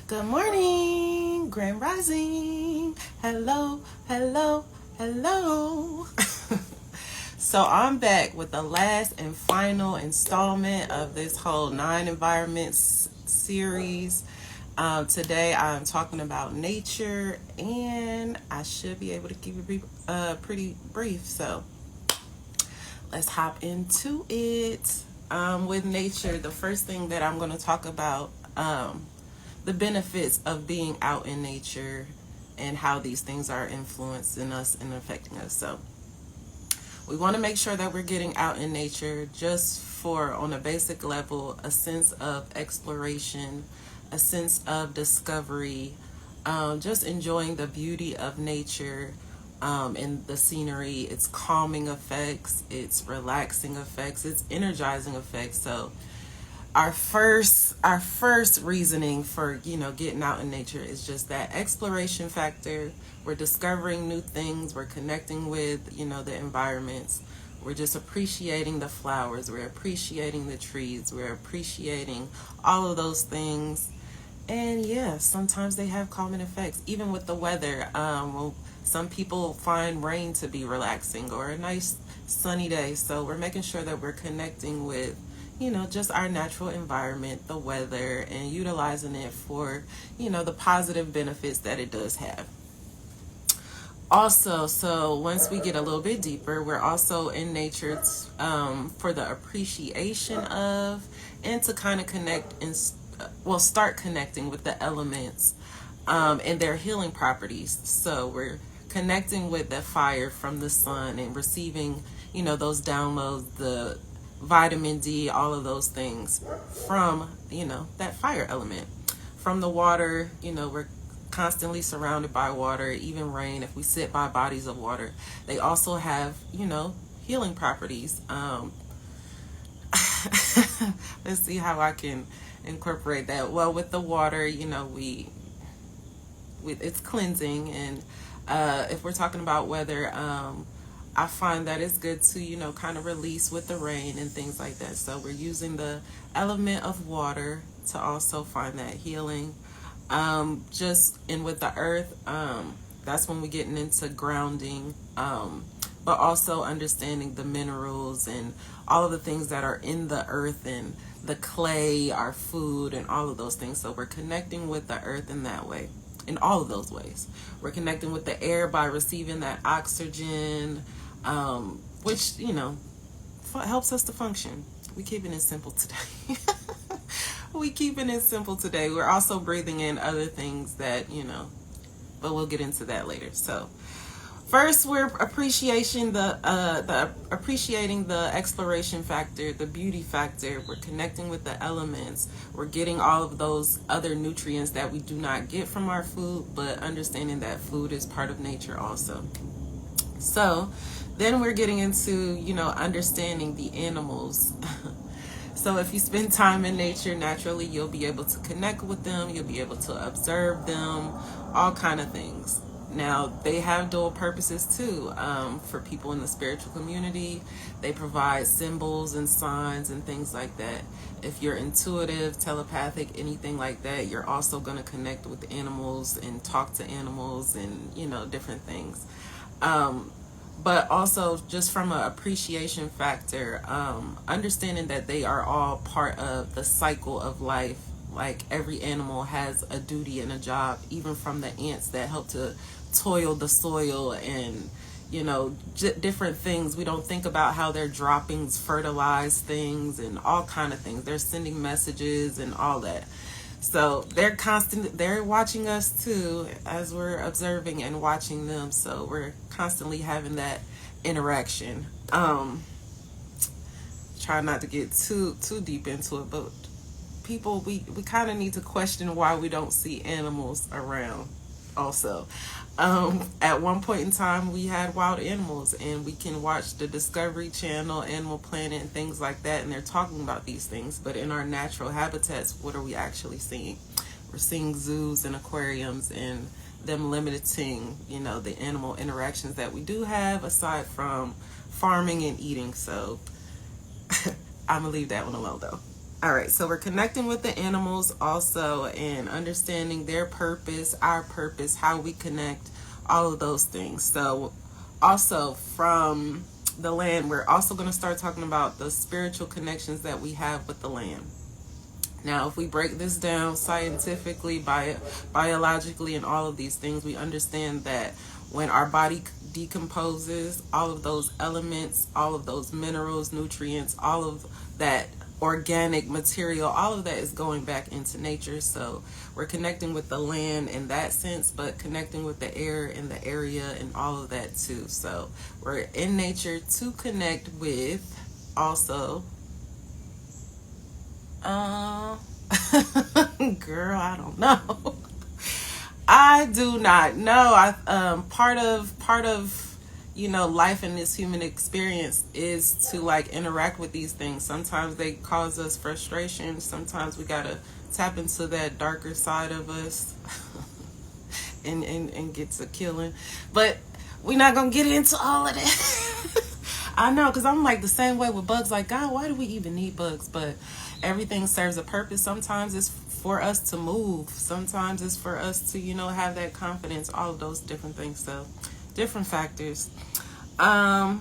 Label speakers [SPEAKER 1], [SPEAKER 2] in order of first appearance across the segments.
[SPEAKER 1] Good morning, Grand Rising. Hello, hello, hello. So I'm back with the last and final installment of this whole 9 environments series. Today I'm talking about nature, and I should be able to keep it pretty brief. So let's hop into it. With nature, the first thing that I'm going to talk about, the benefits of being out in nature and how these things are influencing us and affecting us. So we want to make sure that we're getting out in nature just for, on a basic level, a sense of exploration, a sense of discovery, just enjoying the beauty of nature, and the scenery, its calming effects, its relaxing effects, its energizing effects. So our first reasoning for getting out in nature is just that exploration factor. We're discovering new things, we're connecting with the environments, we're just appreciating the flowers, we're appreciating the trees, we're appreciating all of those things. And yeah, sometimes they have calming effects, even with the weather. Some people find rain to be relaxing, or a nice sunny day. So we're making sure that we're connecting with just our natural environment, the weather, and utilizing it for, the positive benefits that it does have. Also, so once we get a little bit deeper, we're also in nature for the appreciation of, and to kind of connect and, start connecting with the elements and their healing properties. So we're connecting with the fire from the sun and receiving, those downloads, the vitamin D, all of those things from, that fire element. From the water, we're constantly surrounded by water, even rain. If we sit by bodies of water, they also have, healing properties. Let's see how I can incorporate that. Well, with the water, it's cleansing, and if we're talking about weather, I find that it's good to, kind of release with the rain and things like that. So we're using the element of water to also find that healing. Just in with the earth, that's when we're getting into grounding, but also understanding the minerals and all of the things that are in the earth, and the clay, our food, and all of those things. So we're connecting with the earth in that way. In all of those ways, we're connecting with the air by receiving that oxygen, which helps us to function. We keeping it simple today. We keeping it simple today. We're also breathing in other things that but we'll get into that later. So first, we're appreciating the exploration factor, the beauty factor. We're connecting with the elements. We're getting all of those other nutrients that we do not get from our food, but understanding that food is part of nature also. So then we're getting into, understanding the animals. So if you spend time in nature, naturally you'll be able to connect with them, you'll be able to observe them, all kind of things. Now, they have dual purposes too. For people in the spiritual community, they provide symbols and signs and things like that. If you're intuitive, telepathic, anything like that, you're also going to connect with animals and talk to animals and, different things. But also, just from an appreciation factor, understanding that they are all part of the cycle of life. Like, every animal has a duty and a job, even from the ants that help to toil the soil and different things. We don't think about how their droppings fertilize things and all kind of things. They're sending messages and all that. So they're watching us too, as we're observing and watching them. So we're constantly having that interaction. Try not to get too deep into it, but people, we kind of need to question why we don't see animals around also. At one point in time, we had wild animals, and we can watch the Discovery Channel, Animal Planet, and things like that, and they're talking about these things. But in our natural habitats, what are we actually seeing? We're seeing zoos and aquariums, and them limiting, the animal interactions that we do have, aside from farming and eating. So I'm gonna leave that one alone though. All right, so we're connecting with the animals also and understanding their purpose, our purpose, how we connect, all of those things. So also from the land, we're also going to start talking about the spiritual connections that we have with the land. Now, if we break this down scientifically, biologically, and all of these things, we understand that when our body decomposes, all of those elements, all of those minerals, nutrients, all of that organic material, all of that is going back into nature. So we're connecting with the land in that sense, but connecting with the air and the area and all of that too. So we're in nature to connect with also girl, I don't know. I do not know. Part of life in this human experience is to like interact with these things. Sometimes they cause us frustration. Sometimes we gotta tap into that darker side of us and get to killing. But we're not gonna get into all of that. I know, because I'm like the same way with bugs. Like, God, why do we even need bugs? But everything serves a purpose. Sometimes it's for us to move. Sometimes it's for us to, have that confidence, all of those different things. So different factors. Another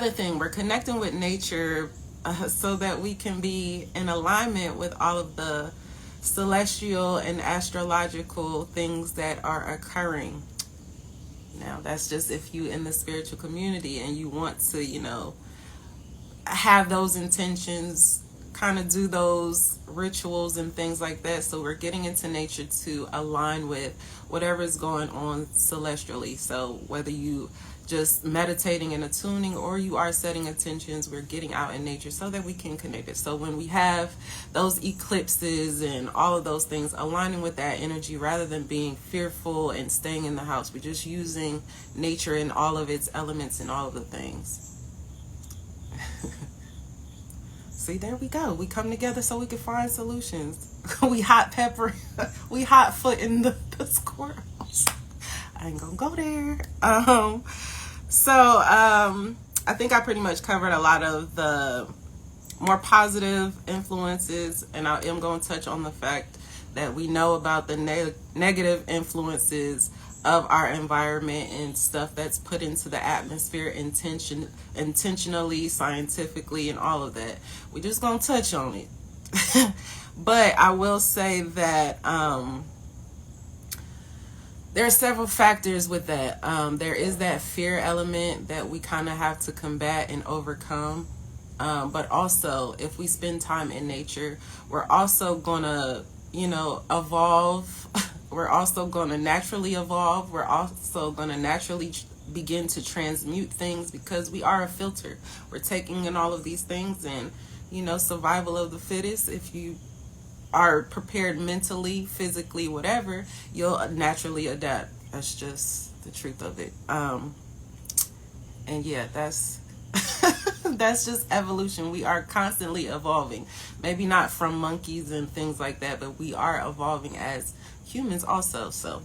[SPEAKER 1] thing, we're connecting with nature so that we can be in alignment with all of the celestial and astrological things that are occurring. Now, that's just if you in the spiritual community and you want to, have those intentions, kind of do those rituals and things like that. So we're getting into nature to align with whatever is going on celestially. So whether you just meditating and attuning or you are setting intentions, we're getting out in nature so that we can connect it. So when we have those eclipses and all of those things, aligning with that energy rather than being fearful and staying in the house, we're just using nature and all of its elements and all of the things. See, there we go. We come together so we can find solutions. We hot pepper, we hot foot in the squirrels. I ain't gonna go there. I think I pretty much covered a lot of the more positive influences, and I am going to touch on the fact that we know about the negative influences of our environment and stuff that's put into the atmosphere intentionally, scientifically, and all of that. We're just going to touch on it. But I will say that there are several factors with that. There is that fear element that we kind of have to combat and overcome. But also, if we spend time in nature, we're also going to, evolve. We're also going to naturally evolve. We're also going to naturally begin to transmute things because we are a filter. We're taking in all of these things and, survival of the fittest. If you are prepared mentally, physically, whatever, you'll naturally adapt. That's just the truth of it. And yeah, that's that's just evolution. We are constantly evolving. Maybe not from monkeys and things like that, but we are evolving as humans also. So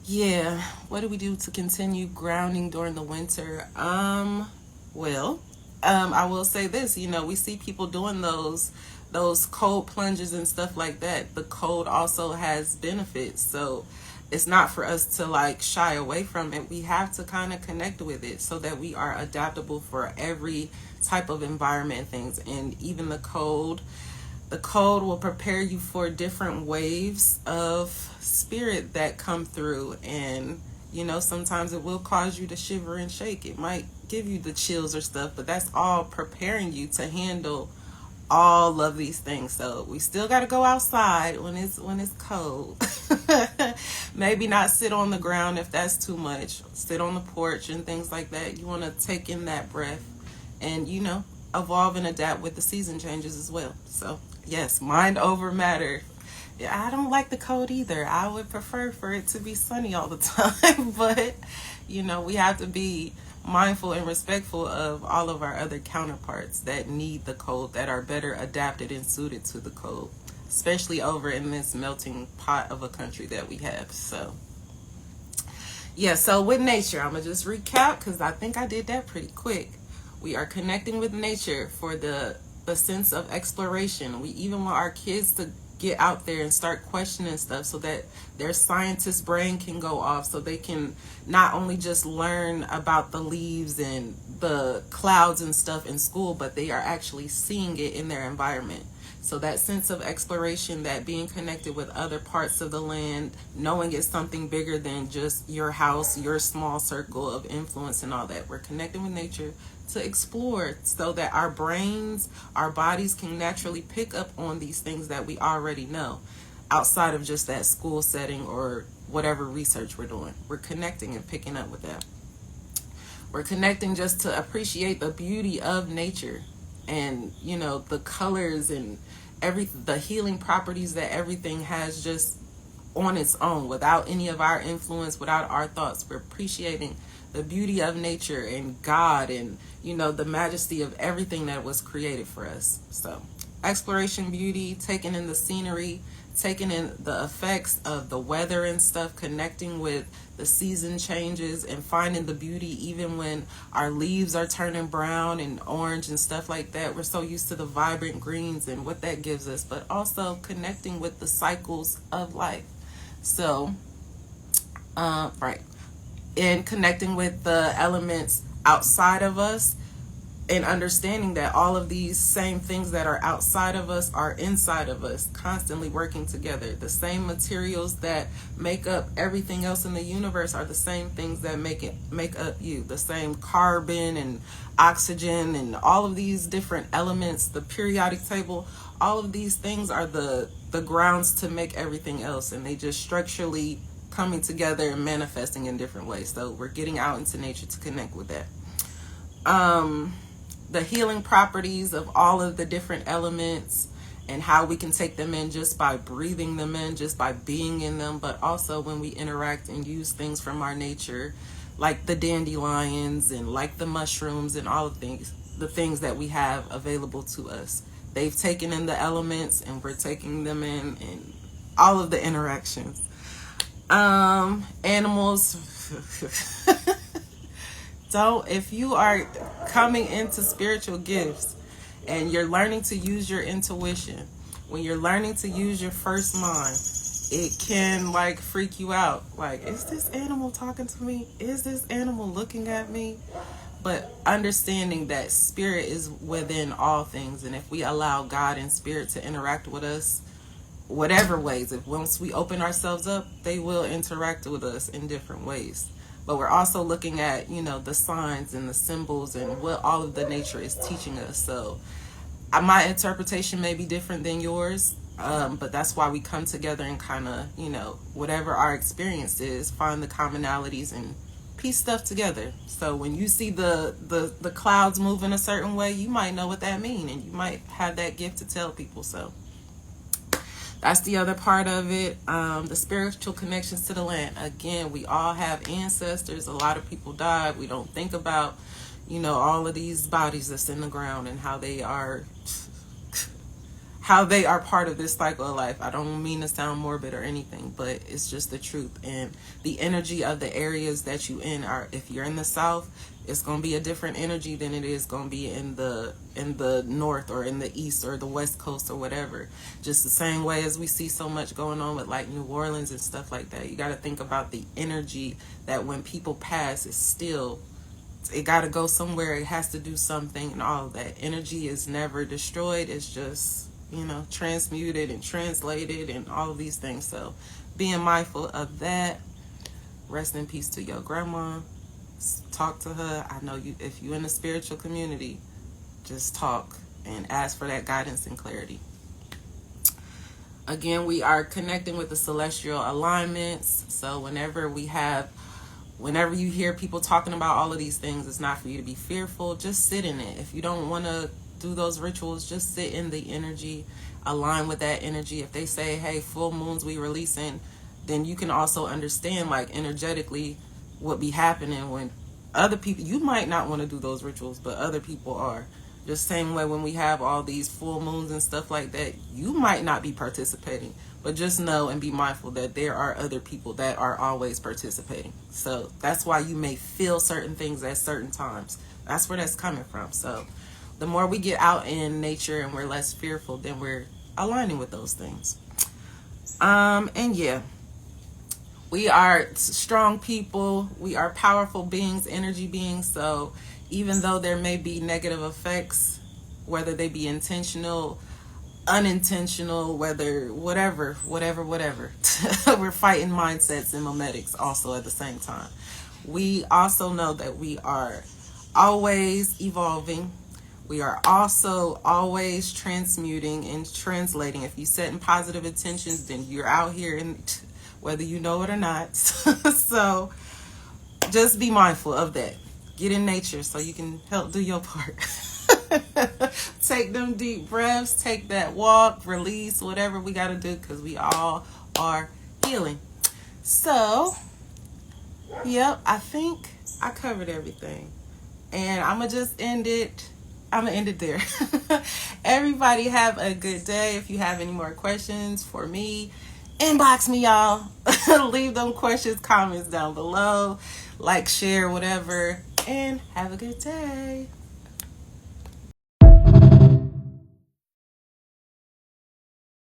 [SPEAKER 1] yeah, what do we do to continue grounding during the winter? I will say this, we see people doing those cold plunges and stuff like that. The cold also has benefits, so it's not for us to like shy away from it. We have to kind of connect with it so that we are adaptable for every type of environment and things. And even the cold will prepare you for different waves of spirit that come through. And sometimes it will cause you to shiver and shake. It might give you the chills or stuff, but that's all preparing you to handle all of these things. So we still got to go outside when it's cold. Maybe not sit on the ground if that's too much. Sit on the porch and things like that. You want to take in that breath and evolve and adapt with the season changes as well. So yes, mind over matter. Yeah, I don't like the cold either. I would prefer for it to be sunny all the time, but we have to be mindful and respectful of all of our other counterparts that need the cold, that are better adapted and suited to the cold, especially over in this melting pot of a country that we have. So yeah, so with nature, I'm gonna just recap because I think I did that pretty quick. We are connecting with nature for the the sense of exploration. We even want our kids to get out there and start questioning stuff so that their scientist brain can go off, so they can not only just learn about the leaves and the clouds and stuff in school, but they are actually seeing it in their environment. So that sense of exploration, that being connected with other parts of the land, knowing it's something bigger than just your house, your small circle of influence and all that. We're connecting with nature to explore so that our brains, our bodies can naturally pick up on these things that we already know outside of just that school setting or whatever research we're doing. We're connecting and picking up with that. We're connecting just to appreciate the beauty of nature and, you know, the colors and the healing properties that everything has just on its own, without any of our influence, without our thoughts. We're appreciating the beauty of nature and God and, you know, the majesty of everything that was created for us. So exploration, beauty, taking in the scenery, taking in the effects of the weather and stuff, connecting with the season changes and finding the beauty even when our leaves are turning brown and orange and stuff like that. We're so used to the vibrant greens and what that gives us, but also connecting with the cycles of life. So, right. And connecting with the elements outside of us and understanding that all of these same things that are outside of us are inside of us, constantly working together. The same materials that make up everything else in the universe are the same things that make up you. The same carbon and oxygen and all of these different elements, the periodic table, all of these things are the grounds to make everything else, and they just structurally coming together and manifesting in different ways. So we're getting out into nature to connect with that. The healing properties of all of the different elements and how we can take them in just by breathing them in, just by being in them, but also when we interact and use things from our nature, like the dandelions and like the mushrooms and all of the things that we have available to us. They've taken in the elements and we're taking them in all of the interactions. Animals. If you are coming into spiritual gifts and you're learning to use your intuition, when you're learning to use your first mind, it can like freak you out. Like, is this animal talking to me? Is this animal looking at me? But understanding that spirit is within all things, and if we allow God and spirit to interact with us, whatever ways, if once we open ourselves up, they will interact with us in different ways. But we're also looking at, you know, the signs and the symbols and what all of the nature is teaching us. So my interpretation may be different than yours, but that's why we come together and kind of, you know, whatever our experience is, find the commonalities and piece stuff together. So when you see the clouds move in a certain way, you might know what that means, and you might have that gift to tell people. So that's the other part of it. The spiritual connections to the land. Again, we all have ancestors. A lot of people died. We don't think about, you know, all of these bodies that's in the ground and how they are part of this cycle of life. I don't mean to sound morbid or anything, but it's just the truth. And the energy of the areas that you in are, if you're in the South, it's going to be a different energy than it is going to be in the North or in the East or the West Coast or whatever. Just the same way as we see so much going on with like New Orleans and stuff like that. You got to think about the energy that when people pass, it's still, it got to go somewhere. It has to do something, and all of that energy is never destroyed. It's just, you know, transmuted and translated and all of these things. So being mindful of that. Rest in peace to your grandma. Talk to her. I know you, if you're in the spiritual community, just talk and ask for that guidance and clarity. Again, we are connecting with the celestial alignments. So whenever you hear people talking about all of these things, it's not for you to be fearful. Just sit in it. If you don't want to do those rituals, just sit in the energy, align with that energy. If they say, hey, full moons we releasing, then you can also understand like energetically what be happening when other people, you might not want to do those rituals, but other people are. Just same way when we have all these full moons and stuff like that, you might not be participating, but just know and be mindful that there are other people that are always participating. So that's why you may feel certain things at certain times. That's where that's coming from. So the more we get out in nature and we're less fearful, then we're aligning with those things. And yeah, we are strong people. We are powerful beings, energy beings. So even though there may be negative effects, whether they be intentional, unintentional, whether whatever, we're fighting mindsets and memetics also at the same time. We also know that we are always evolving. We are also always transmuting and translating. If you set in positive intentions, then you're out here, and whether you know it or not. So just be mindful of that. Get in nature so you can help do your part. Take them deep breaths, take that walk, release, whatever we got to do, because we all are healing. So, yep, I think I covered everything. And I'm going to just end it. I'm going to end it there. Everybody have a good day. If you have any more questions for me, inbox me, y'all. Leave them questions, comments down below. Like, share, whatever. And have a good day.